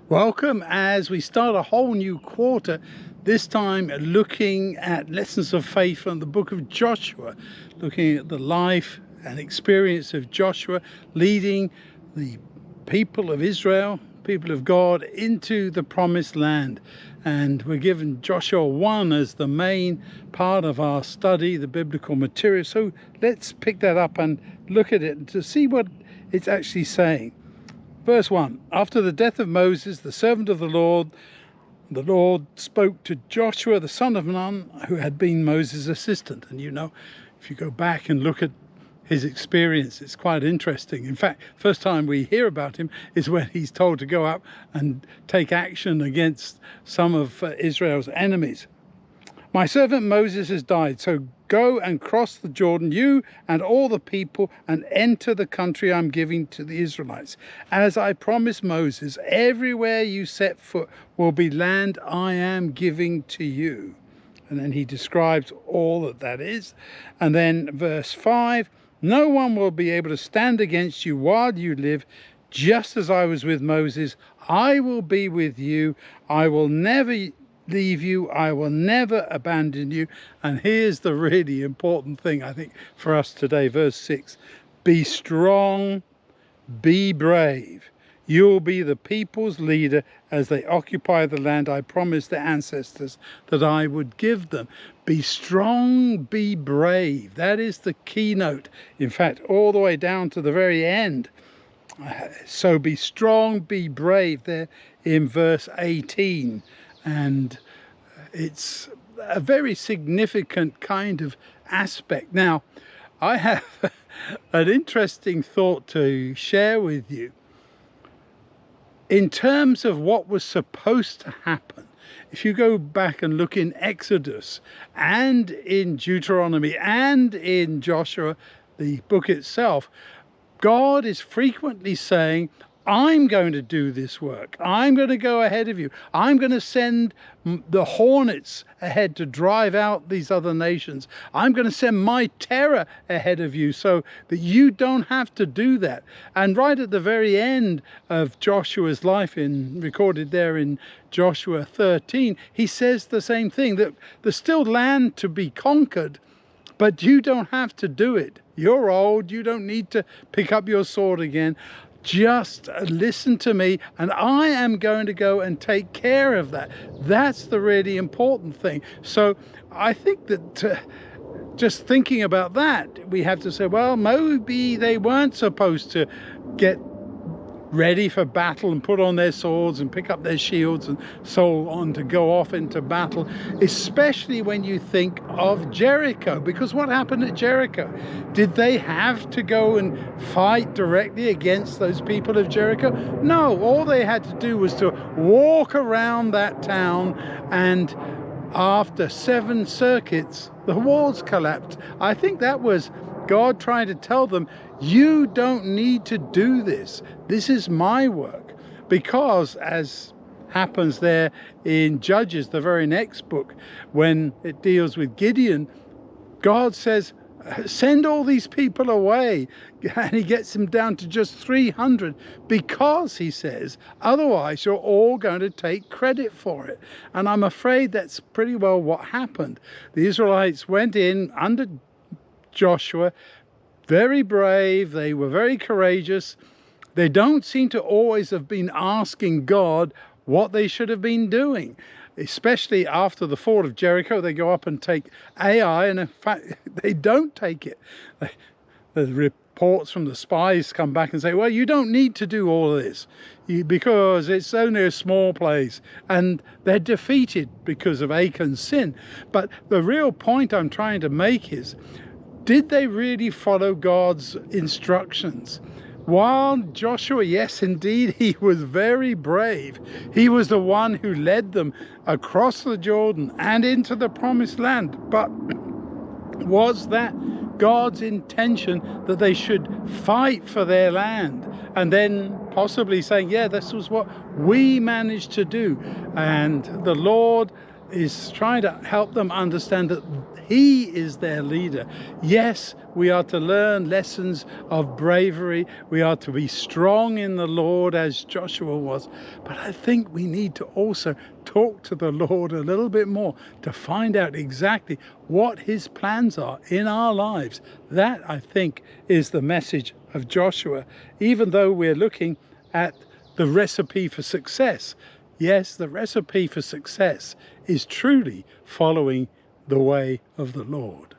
Welcome as we start a whole new quarter, this time looking at lessons of faith from the book of Joshua, looking at the life and experience of Joshua leading the people of Israel, people of God, into the promised land. And we're given Joshua 1 as the main part of our study, the biblical material. So let's pick that up and look at it to see what it's actually saying. Verse 1, after the death of Moses, the servant of the Lord spoke to Joshua, the son of Nun, who had been Moses' assistant. And if you go back and look at his experience, it's quite interesting. In fact, first time we hear about him is when he's told to go up and take action against some of Israel's enemies. My servant Moses has died, so go and cross the Jordan, you and all the people, and enter the country I'm giving to the Israelites. As I promised Moses, everywhere you set foot will be land I am giving to you. And then he describes all that is. And then verse 5, no one will be able to stand against you while you live. Just as I was with Moses, I will be with you. I will never leave you, I will never abandon you. And here's the really important thing, I think, for us today, verse 6. Be strong, be brave. You'll be the people's leader as they occupy the land I promised their ancestors that I would give them. Be strong, be brave. That is the keynote. In fact, all the way down to the very end. So be strong, be brave, there in verse 18. And it's a very significant kind of aspect. Now, I have an interesting thought to share with you. In terms of what was supposed to happen, if you go back and look in Exodus and in Deuteronomy and in Joshua, the book itself, God is frequently saying, I'm going to do this work. I'm going to go ahead of you. I'm going to send the hornets ahead to drive out these other nations. I'm going to send my terror ahead of you so that you don't have to do that. And right at the very end of Joshua's life, recorded there in Joshua 13, he says the same thing, that there's still land to be conquered, but you don't have to do it. You're old. You don't need to pick up your sword again. Just listen to me, and I am going to go and take care of that. That's the really important thing. So I think that just thinking about that, we have to say, well, maybe they weren't supposed to get ready for battle and put on their swords and pick up their shields and so on to go off into battle, especially when you think of Jericho. Because what happened at Jericho? Did they have to go and fight directly against those people of Jericho? No, all they had to do was to walk around that town, and after 7 circuits, the walls collapsed. I think that was God trying to tell them, you don't need to do this. This is my work. Because, as happens there in Judges, the very next book, when it deals with Gideon, God says, send all these people away. And he gets them down to just 300 because, he says, otherwise you're all going to take credit for it. And I'm afraid that's pretty well what happened. The Israelites went in under Joshua, very brave, they were very courageous. They don't seem to always have been asking God what they should have been doing, especially after the fall of Jericho. They go up and take Ai, and in fact they don't take it. The reports from the spies come back and say, well, you don't need to do all of this because it's only a small place, and they're defeated because of Achan's sin. But the real point I'm trying to make is, did they really follow God's instructions? While Joshua, yes, indeed, he was very brave. He was the one who led them across the Jordan and into the promised land. But was that God's intention that they should fight for their land? And then possibly saying, yeah, this was what we managed to do. And the Lord is trying to help them understand that he is their leader. Yes, we are to learn lessons of bravery. We are to be strong in the Lord as Joshua was. But I think we need to also talk to the Lord a little bit more to find out exactly what his plans are in our lives. That, I think, is the message of Joshua, even though we're looking at the recipe for success. Yes, the recipe for success is truly following the way of the Lord.